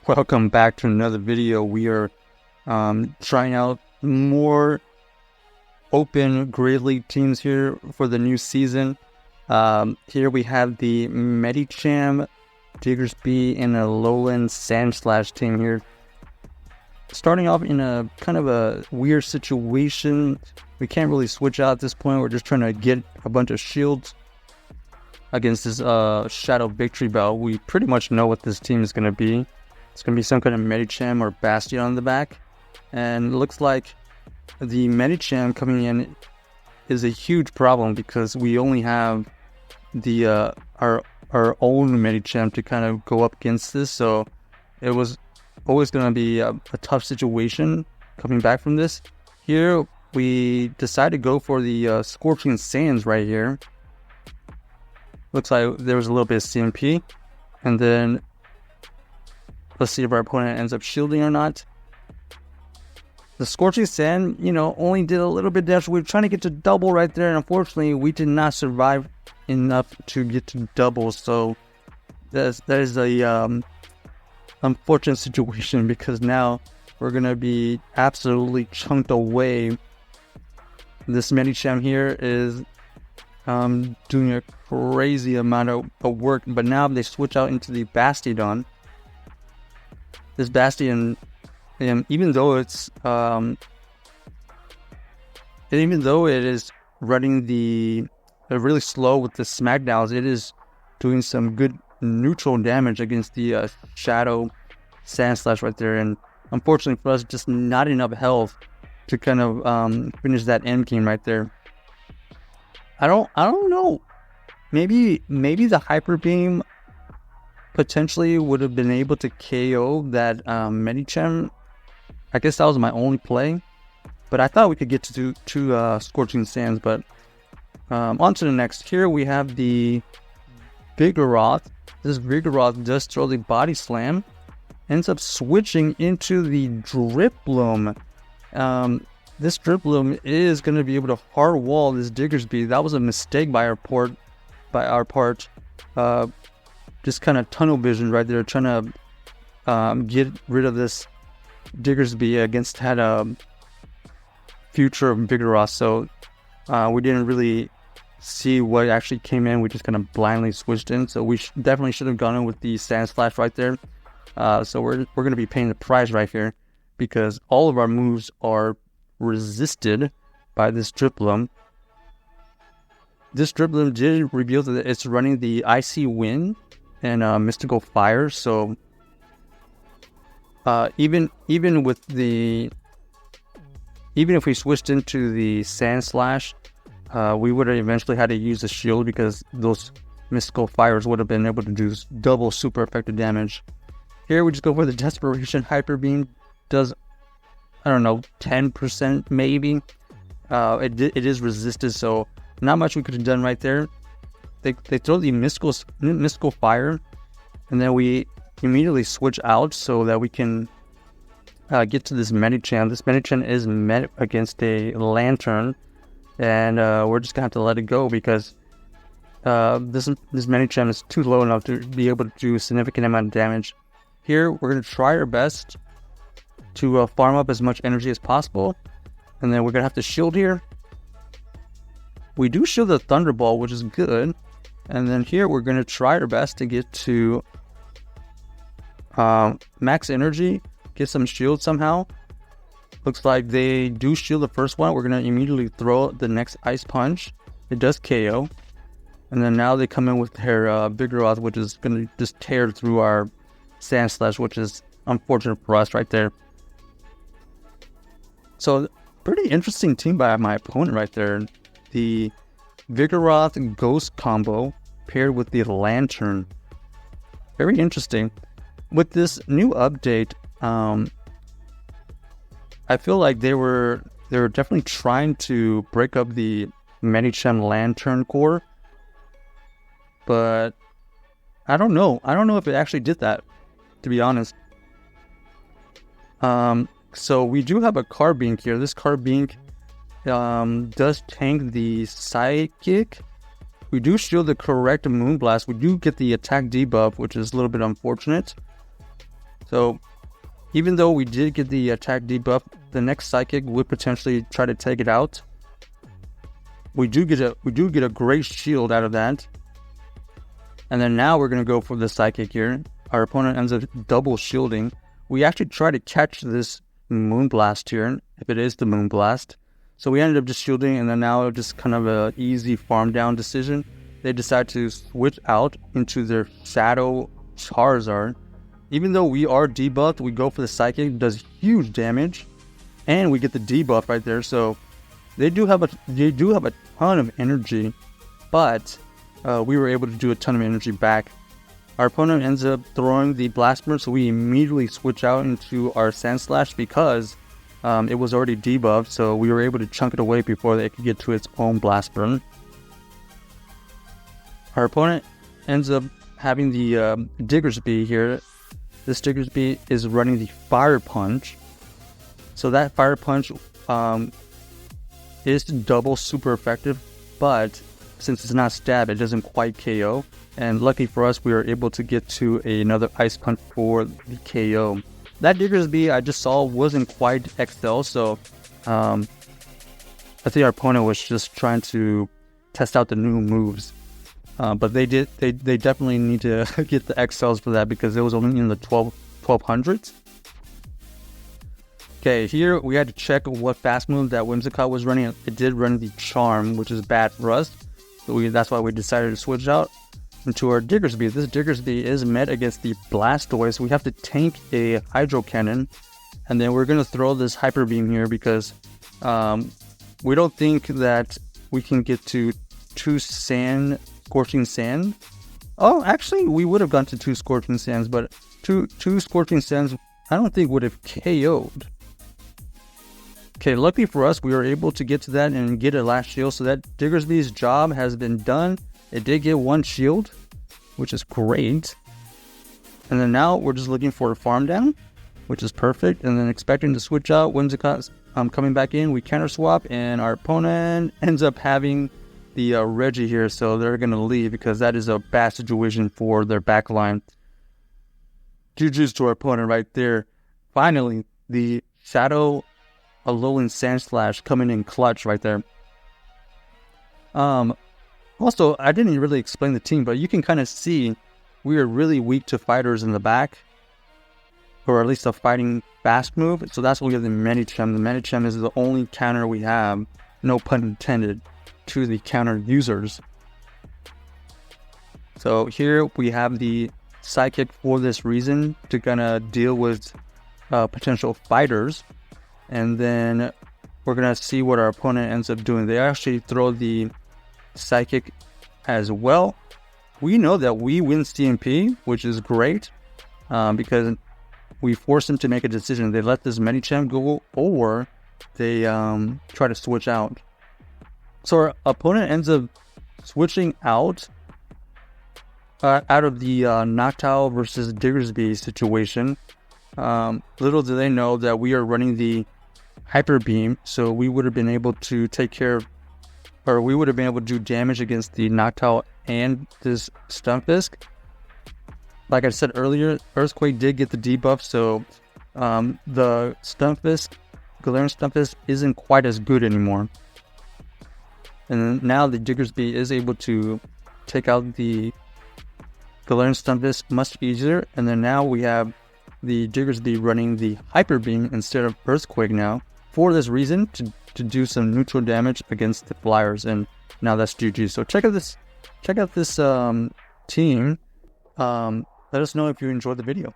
Welcome back to another video. We are trying out more open grade league teams here for the new season. Here we have the Medicham Diggersby and ALOLAN Sandslash team here. Starting off in a kind of a weird situation. We can't really switch out at this point. We're just trying to get a bunch of shields against this Shadow Victory Bell. We pretty much know what this team is going to be. It's going to be some kind of Medicham or Bastion on the back. And it looks like the Medicham coming in is a huge problem because we only have the our own Medicham to kind of go up against this. So it was always going to be a tough situation coming back from this. Here we decided to go for the Scorching Sands right here. Looks like there was a little bit of CMP. And then let's see if our opponent ends up shielding or not. The Scorching Sand, only did a little bit damage. We were trying to get to double right there, and unfortunately, we did not survive enough to get to double. So that is a unfortunate situation because now we're gonna be absolutely chunked away. This Medicham here is doing a crazy amount of work, but now they switch out into the Bastion. This Bastion, even though it is running really slow with the smackdowns, it is doing some good neutral damage against the Shadow Sandslash right there. And unfortunately for us, just not enough health to kind of finish that end game right there. I don't know. Maybe the Hyper Beam potentially would have been able to KO that Medicham. I guess that was my only play, but I thought we could get to Scorching Sands. But on to the next. Here we have the Vigoroth. This Vigoroth does throw the Body Slam, ends up switching into the Driploom. This Driploom is going to be able to hard wall this Diggersby. That was a mistake by our part. Just kind of tunnel vision right there, trying to get rid of this Diggersby against had a future of Vigoroth. So we didn't really see what actually came in. We just kind of blindly switched in. So we definitely should have gone in with the Sandslash right there. So we're going to be paying the price right here because all of our moves are resisted by this Driploom. This Driploom did reveal that it's running the Icy Wind and Mystical Fire. So even if we switched into the Sandslash, we would have eventually had to use a shield because those Mystical Fires would have been able to do double super effective damage. Here we just go for the Desperation. Hyper Beam does, 10% maybe. It is resisted, so not much we could have done right there. They throw the mystical fire, and then we immediately switch out so that we can get to this Medicham. This Medicham is met against a Lantern, and we're just gonna have to let it go because this Medicham is too low enough to be able to do a significant amount of damage. Here we're gonna try our best to farm up as much energy as possible, and then we're gonna have to shield here. We do shield the Thunderball, which is good. And then here we're going to try our best to get to max energy, get some shield somehow. Looks like they do shield the first one. We're going to immediately throw the next Ice Punch. It does KO. And then now they come in with their Vigoroth, which is going to just tear through our Sandslash, which is unfortunate for us right there. So pretty interesting team by my opponent right there. The Vigoroth Ghost combo paired with the Lantern. Very interesting. With this new update, I feel like they were definitely trying to break up the Medicham Lantern core. But I don't know. I don't know if it actually did that, to be honest. So we do have a Carbink here. This Carbink does tank the Psychic. We do shield the correct Moonblast. We do get the attack debuff, which is a little bit unfortunate. So even though we did get the attack debuff, the next Psychic would potentially try to take it out. We do get a great shield out of that. And then now we're going to go for the Psychic here. Our opponent ends up double shielding. We actually try to catch this Moonblast here, if it is the Moonblast. So we ended up just shielding, and then now just kind of a easy farm down decision. They decide to switch out into their Shadow Charizard. Even though we are debuffed, we go for the Psychic, does huge damage, and we get the debuff right there. So they do have a ton of energy, but we were able to do a ton of energy back. Our opponent ends up throwing the Blast Burn, so we immediately switch out into our Sandslash because it was already debuffed, so we were able to chunk it away before it could get to its own Blast Burn. Our opponent ends up having the Diggersby here. This Diggersby is running the Fire Punch. So that Fire Punch is double super effective, but since it's not stab, it doesn't quite KO. And lucky for us, we were able to get to another Ice Punch for the KO. That Diggersby I just saw wasn't quite XL, so I think our opponent was just trying to test out the new moves. But they definitely need to get the XLs for that because it was only in the 1200s. Okay, here we had to check what fast move that Whimsicott was running. It did run the Charm, which is bad for us. So that's why we decided to switch out into our Diggersby. This Diggersby is met against the Blastoise, so we have to tank a Hydro Cannon. And then we're going to throw this Hyper Beam here because we don't think that we can get to 2 Scorching Sand. Oh, actually, we would have gone to 2 Scorching Sands, but two Scorching Sands I don't think would have KO'd. Okay, luckily for us, we were able to get to that and get a last shield, so that Diggersby's job has been done. It did get 1 shield, which is great. And then now we're just looking for a farm down, which is perfect. And then expecting to switch out. Whimsicott coming back in. We counter swap, and our opponent ends up having the Reggie here, so they're going to leave because that is a bad situation for their backline. GG's to our opponent right there. Finally, the Shadow ALOLAN Sandslash coming in clutch right there. Also, I didn't really explain the team, but you can kind of see we are really weak to fighters in the back, or at least a fighting fast move. So that's why we have the Medicham. The Medicham is the only counter we have, no pun intended, to the counter users. So here we have the Psychic for this reason, to gonna deal with potential fighters. And then we're going to see what our opponent ends up doing. They actually throw the Psychic as well. We know that we win CMP, which is great, because we force them to make a decision. They let this Medicham go, or they try to switch out. So our opponent ends up switching out of the Noctowl versus Diggersby situation. Little do they know that we are running the Hyper Beam, so we would have been able to take care of, or we would have been able to do damage against the Noctowl and this Stunfisk. Like I said earlier, Earthquake did get the debuff, so the Stunfisk, Galarian Stunfisk, isn't quite as good anymore. And now the Diggersby is able to take out the Galarian Stunfisk much easier, and then now we have the Diggersby running the Hyper Beam instead of Earthquake now, for this reason, to do some neutral damage against the Flyers, and now that's GG. So check out this team. Let us know if you enjoyed the video.